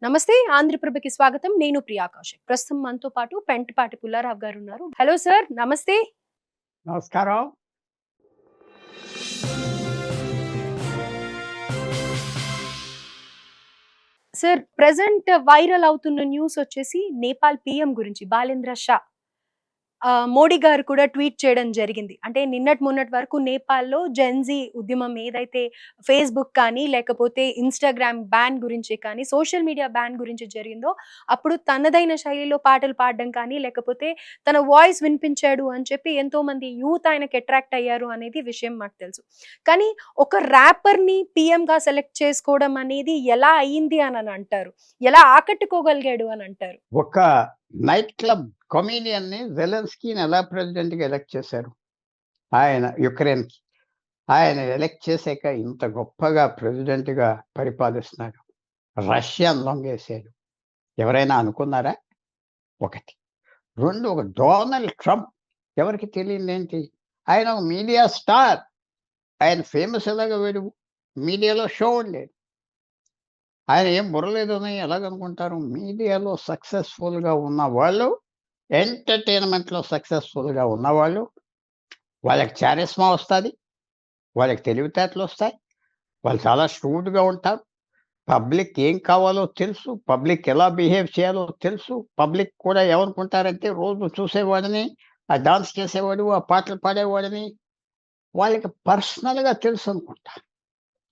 నమస్తే ఆంధ్రప్రభకి స్వాగతం. నేను ప్రియా కౌశిక్. ప్రస్తుతం మనతో పాటు పెంటపాటి పుల్లారావు గారు ఉన్నారు. హలో సార్, నమస్తే. నమస్కారం. సార్, ప్రెజెంట్ వైరల్ అవుతున్న న్యూస్ వచ్చేసి నేపాల్ పీఎం గురించి బాలేంద్ర షా. మోడీ గారు కూడా ట్వీట్ చేయడం జరిగింది. అంటే నిన్నటి మొన్నటి వరకు నేపాల్‌లో జెన్‌జీ ఉద్యమం ఏదైతే ఫేస్‌బుక్ కానీ, లేకపోతే ఇన్‌స్టాగ్రామ్ బ్యాన్ గురించి కానీ, సోషల్ మీడియా బ్యాన్ గురించి జరిగిందో, అప్పుడు తనదైన శైలిలో పాటలు పాడడం కానీ, లేకపోతే తన వాయిస్ వినిపించాడు అని చెప్పి ఎంతోమంది యూత్ ఆయనకి అట్రాక్ట్ అయ్యారు అనేది విషయం మాకు తెలుసు. కానీ ఒక ర్యాపర్‌ని పీఎంగా సెలెక్ట్ చేసుకోవడం అనేది ఎలా అయింది అని అంటారు? ఎలా ఆకట్టుకోగలిగాడు అని అంటారు? ఒక నైట్ క్లబ్ కమీడియన్‌ని జెలెన్స్కీని ఎలా ప్రెసిడెంట్‌గా ఎలక్ట్ చేశారు? ఆయన యుక్రెయిన్‌కి. ఆయన ఎలక్ట్ చేసాక ఇంత గొప్పగా ప్రెసిడెంట్‌గా పరిపాలిస్తున్నాడు. రష్యాని లొంగేసాడు. ఎవరైనా అనుకున్నారా? ఒకటి. 2 ఒక డొనాల్డ్ ట్రంప్. ఎవరికి తెలియనిదేంటి? ఆయన ఒక మీడియా స్టార్. ఆయన ఫేమస్ ఎలాగా వీడు? మీడియాలో షో ఉండేది. ఆయన ఏం బుర్రలేదని ఎలాగనుకుంటారు? మీడియాలో సక్సెస్‌ఫుల్‌గా ఉన్నవాళ్ళు, ఎంటర్‌టైన్‌మెంట్‌లో సక్సెస్‌ఫుల్‌గా ఉన్నవాళ్ళు, వాళ్ళకి చారిస్మా వస్తది. వాళ్ళకి తెలివితేటలొస్తాయి. వాళ్ళు చాలా ష్రూడ్‌గా ఉంటారు. పబ్లిక్ ఏం కావాలో తెలుసు. పబ్లిక్ ఎలా బిహేవ్ చేయాలో తెలుసు. పబ్లిక్ కూడా ఏమనుకుంటారంటే రోజు చూసేవాడిని, ఆ డాన్స్ చేసేవాడు, ఆ పాటలు పాడేవాడిని వాళ్ళకి పర్సనల్‌గా తెలుసనుకుంటారు.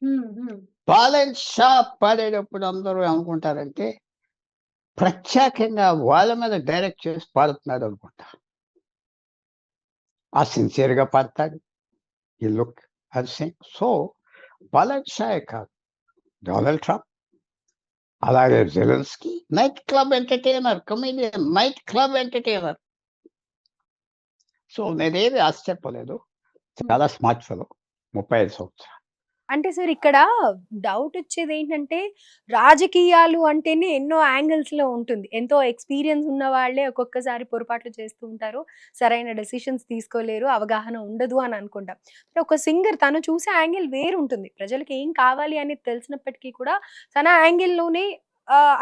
హ్మ్. హ్మ్. బాలెన్స్ షా పాడేటప్పుడు అందరూ ఏమనుకుంటారంటే ప్రత్యేకంగా వాళ్ళ మీద డైరెక్ట్ చేసి పాడుతున్నాడు అనుకుంటా. ఆ సిన్సియర్‌గా పాడతాడు. ఈ లుక్ అది సింగ్. సో, బాలెన్స్ షాయే కాదు. డొనాల్డ్ ట్రంప్, అలాగే Zelensky night club entertainer, comedian, night club entertainer. So, నేనేమి ఆశ్చర్యపోలేదు. హ్మ్. చాలా స్మార్ట్ ఫెలో. 35 సంవత్సరాలు. అంటే సార్, ఇక్కడ డౌటొచ్చేదేంటంటే, రాజకీయాలు అంటేనే ఎన్నో యాంగిల్స్‌లో ఉంటుంది. ఎంతో ఎక్స్‌పీరియన్స్ ఉన్న వాళ్ళే ఒక్కొక్కసారి పొరపాట్లు చేస్తూ ఉంటారు. సరైన డెసిషన్స్ తీసుకోలేరు. అవగాహన ఉండదు అని అనుకుంటాం. ఒక సింగర్ తను చూసే యాంగిల్ వేరుంటుంది. ప్రజలకి ఏం కావాలి అనేది తెలిసినప్పటికీ కూడా తన యాంగిల్‌లోనే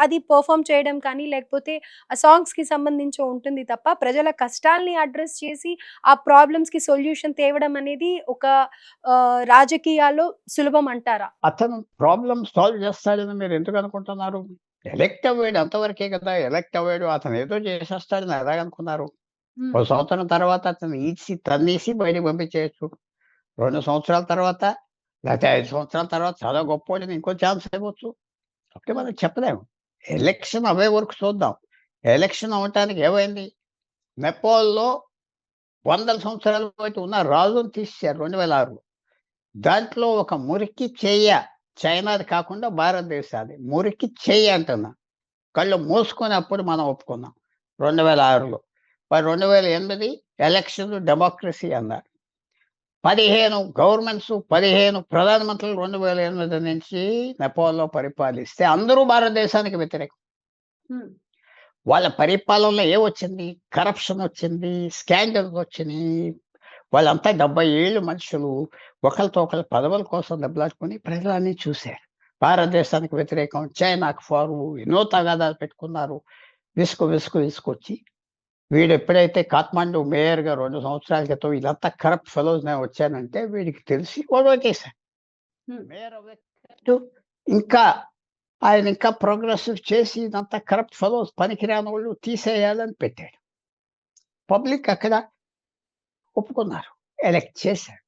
అది పెర్ఫార్మ్ చేయడం కానీ, లేకపోతే ఆ సాంగ్స్‌కి సంబంధించి ఉంటుంది తప్ప, ప్రజల కష్టాల్ని అడ్రెస్ చేసి, ఆ ప్రాబ్లమ్స్‌కి సొల్యూషన్ తేవడం అనేది ఒక రాజకీయాల్లో సులభం అంటారా? అతను ప్రాబ్లమ్ సాల్వ్ చేస్తాడని మీరెందుకు అనుకుంటున్నారు? ఎలక్ట్ అవ్వాడు అంతవరకే కదా! ఎలక్ట్ అవ్వాడు. అతను ఏదో చేసేస్తాడని ఎలాగనుకున్నారు? ఓ హ్మ్. సంవత్సరం తర్వాత అతన్ని తన్నేసి బయటకి పంపించేయొచ్చు. 2 సంవత్సరాల తర్వాత, లేతే 5 సంవత్సరాల తర్వాత చాలా గొప్పోడని ఇంకో ఛాన్స్ ఇవ్వచ్చు. అప్పుడే హ్మ్. మనం చెప్పలేము. ఎలక్షన్ అవ్వే వరకు చూద్దాం. ఎలక్షన్ అవ్వటానికి ఏమైంది? నేపాల్‌లో వందల సంవత్సరాల బట్టి ఉన్న రాజుని తీసేశారు 2006లో. దాంట్లో ఒక మురికి చెయ్య, చైనాది కాకుండా భారతదేశాది. మురికి చెయ్య అంటున్నా. కళ్ళు మూసుకొని అప్పుడు మనం ఒప్పుకున్నాం 2006లో. మరి 2008 ఎలక్షన్‌లు డెమోక్రసీ అన్నారు. 15 గవర్నమెంట్స్, 15 ప్రధానమంత్రులు 2008 నుంచి నేపాల్‌లో పరిపాలిస్తే అందరూ భారతదేశానికి వ్యతిరేకం. హ్మ్. వాళ్ళ పరిపాలనలో ఏమొచ్చింది? కరప్షన్ వచ్చింది, స్కాండల్స్ వచ్చినియి. వాళ్ళంతా 70 ఏళ్ళు మనుషులు ఒకళ్ళతో ఒకళ్ళు పదవుల కోసం దెబ్బలాడుకొని ప్రజలన్నీ చూసారు. భారతదేశానికి వ్యతిరేకం, చైనాకు ఫారు ఎన్నో తగాదాలు పెట్టుకున్నారు. విసుకొచ్చి వీడెప్పుడైతే కాఠ్మండు మేయర్‌గా 2 సంవత్సరాల క్రితం వీళ్ళంతా కరప్ట్ ఫెలోస్ నేను వచ్చానంటే వీడికి తెలిసి ఓడగొట్టేసాడు. హ్మ్. మేయర్ అవ్వకట్టు ఇంకా ఆయన ఇంకా ప్రోగ్రెసివ్ చేసి ఇదంతా కరప్ట్ ఫెలోస్ పనికిరానోళ్ళు తీసేయాలని పెట్టాడు. పబ్లిక్ అక్కడ ఒప్పుకున్నారు. ఎలక్ట్ చేశారు.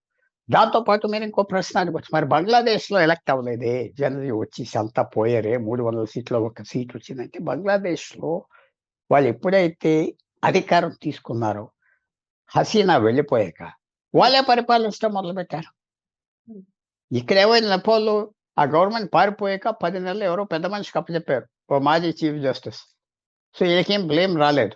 దాంతో పాటు మీరు ఇంకో ప్రశ్న అడగొచ్చు. మరి బంగ్లాదేశ్‌లో ఎలక్ట్ అవ్వలేదే? జనరల్ వచ్చేసి అంతా పోయారే 300 సీట్‌లో ఒక సీట్ వచ్చిందంటే బంగ్లాదేశ్‌లో వాళ్ళు ఎప్పుడైతే అధికారం తీసుకున్నారో హసీనా వెళ్ళిపోయాక హ్మ్. వాళ్ళే పరిపాలించడం మొదలుపెట్టారు. హ్మ్. ఇక్కడేమైంది నేపాల్‌లో ఆ గవర్నమెంట్ పారిపోయాక 10 నెలలు ఎవరో పెద్ద మనిషికి అప్పజెప్పారు. ఓ మాజీ చీఫ్ జస్టిస్. సో, ఈళ్ళకేం బ్లేమ్ రాలేదు.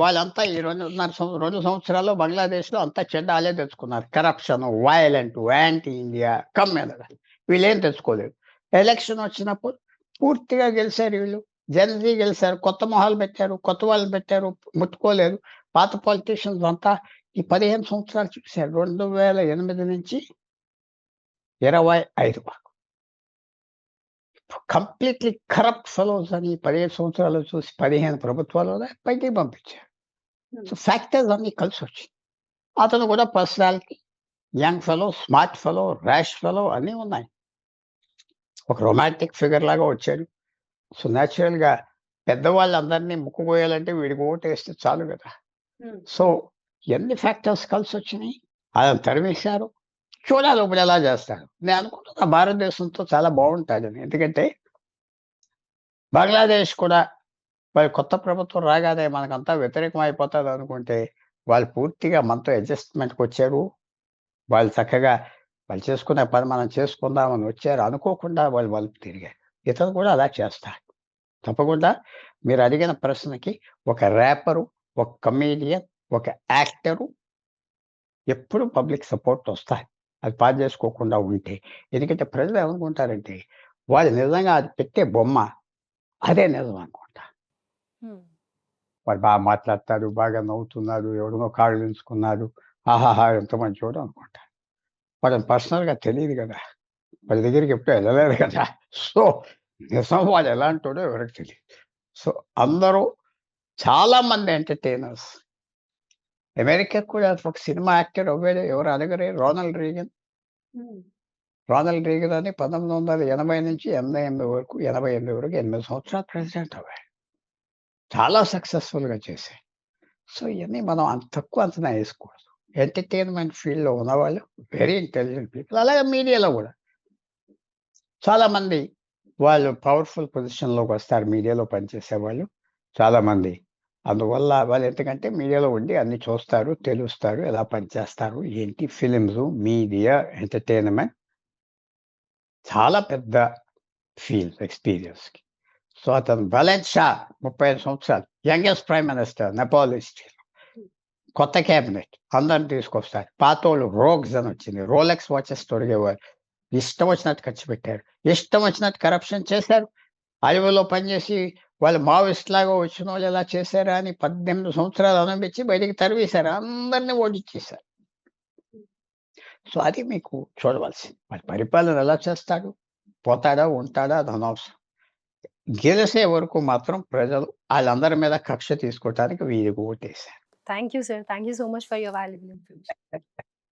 వాళ్ళంతా ఈ 2 సంవత్సరాల్లో బంగ్లాదేశ్‌లో అంతా చెడ్డ ఆళ్ళే తెచ్చుకున్నారు. కరప్షను, వయలెంటు, యాంటీ ఇండియా కమ్యూనల్ వీళ్ళేం తెచ్చుకోలేదు. ఎలక్షన్ వచ్చినప్పుడు పూర్తిగా గెలిసారు వీళ్ళు. జెన్‌జీ గెలిసారు. కొత్త మొహాలు పెట్టారు. కొత్త వాళ్ళని పెట్టారు. ముట్టుకోలేదు. పాత పొలిటీషియన్స్ అంతా ఈ 15 సంవత్సరాలు చూసారు. 2008 నుంచి 25 వరకు. కంప్లీట్లీ కరప్ట్ ఫెలోస్ అని 15 సంవత్సరాలు చూసి 15 ప్రభుత్వాలు పైకి పంపించారు. సో ఫ్యాక్టర్స్ అన్ని కలిసి వచ్చాయి. అతను కూడా personality, young fellow, smart fellow, rash fellow అన్నీ ఉన్నాయి. ఒక రొమాంటిక్ ఫిగర్ లాగా వచ్చాడు. సో న్యాచురల్గా పెద్దవాళ్ళందరినీ ముక్కుపోయాలంటే వీడికి ఓటేస్తే చాలు కదా. సో ఎన్ని ఫ్యాక్టర్స్ కలిసి వచ్చినాయి, అతను తరిమేశారు. చూడాలి ఇప్పుడు ఎలా చేస్తాడు. నేను అనుకుంటున్నా భారతదేశంతో చాలా బాగుంటాడని. ఎందుకంటే బంగ్లాదేశ్ కూడా మరి కొత్త ప్రభుత్వం రాగానే మనకంతా వ్యతిరేకం అయిపోతుంది అనుకుంటే, వాళ్ళు పూర్తిగా మనతో అడ్జస్ట్మెంట్కి వచ్చారు. వాళ్ళు చక్కగా వాళ్ళు చేసుకునే పని మనం చేసుకుందామని వచ్చారు. అనుకోకుండా వాళ్ళు మలుపు తిరిగారు. ఇతను కూడా అలా చేస్తాడు. తప్పకుండా మీరు అడిగిన ప్రశ్నకి ఒక ర్యాపరు, ఒక కమేడియన్, ఒక యాక్టరు ఎప్పుడు పబ్లిక్ సపోర్ట్ వస్తాయి. అది పాడు చేసుకోకుండా ఉంటే. ఎందుకంటే ప్రజలు ఏమనుకుంటారంటే, వాళ్ళు నిజంగా అది పెట్టే బొమ్మ అదే నిజం అనుకుంటారు. వాడు బాగా మాట్లాడతారు, బాగా నవ్వుతున్నారు, ఎవరినో కాళ్ళు ఎంచుకున్నారు, ఆహాహా! ఎంత మంచోడు అనుకుంటారు. వాళ్ళని పర్సనల్‌గా తెలీదు కదా. వాళ్ళ దగ్గరికి ఎప్పుడు వెళ్ళలేదు కదా. సో, నిజం వాడు ఎలాంటోడో ఎవరికి తెలీదు. సో, అందరూ చాలామంది ఎంటర్‌టైనర్స్. అమెరికాకి కూడా ఒక సినిమా యాక్టర్ అవ్వాడు. ఎవరు అడగరే, రోనాల్డ్ రీగన్. రోనాల్డ్ రీగన్ అని 1980 నుంచి 88 వరకు 88 వరకు 8 సంవత్సరాలు ప్రెసిడెంట్ అవ్వాడు. చాలా సక్సెస్‌ఫుల్‌గా చేశాడు. సో, ఇయన్నీ మనం అంత తక్కువ అంచనా ఏసుకోకూడదు. ఎంటర్‌టైన్‌మెంట్ ఫీల్డ్‌లో ఉన్నవాళ్ళు వెరీ ఇంటెలిజెంట్ పీపుల్. అలాగే మీడియాలో గూడా. చాలామంది వాళ్ళు పవర్‌ఫుల్ పొజిషన్‌లోకి వస్తారు మీడియాలో పనిచేసేవాళ్ళు. చాలామంది. అందువల్ల వాళ్ళు ఎందుకంటే మీడియాలో ఉండి అన్నీ చూస్తారు, తెలుస్తారు, ఎలా పనిచేస్తారు, ఏంటి ఫిల్మ్సు, మీడియా, ఎంటర్‌టైన్‌మెంట్ చాలా పెద్ద ఫీల్డ్ ఎక్స్‌పీరియన్స్‌కి. సో, అతను బలెన్ షా 35 సంవత్సరాలు. యంగెస్ట్ ప్రైమ్ మినిస్టర్ నెపాల్ హిస్టరీలో. కొత్త క్యాబినెట్ అందరిని తీసుకొస్తారు. పాతోళ్ళు రోగ్స్ అని వచ్చింది. రోలెక్స్ వాచెస్ తొడిగేవారు. ఇష్టం వచ్చినట్టు ఖర్చు పెట్టారు. ఇష్టం వచ్చినట్టు కరప్షన్ చేశారు. అడవిలో పనిచేసి వాళ్ళు మావోయిస్ట్‌లాగా వచ్చినోళ్ళు ఎలా చేశారా అని 18 సంవత్సరాలు అనుభవించి బయటికి తరివేశారు. అందరిని ఓడించేశారు. సో, అది మీకు చూడవలసింది. మరి పరిపాలన ఎలా చేస్తాడు? పోతాడా? ఉంటాడా? అది అనవసరం. గెలిసే వరకు మాత్రం ప్రజలు ఆళ్ళందరి మీద కక్ష తీసుకోవటానికి వీరికి ఓటేశారు. Thank you sir. Thank you so much for your valuable information.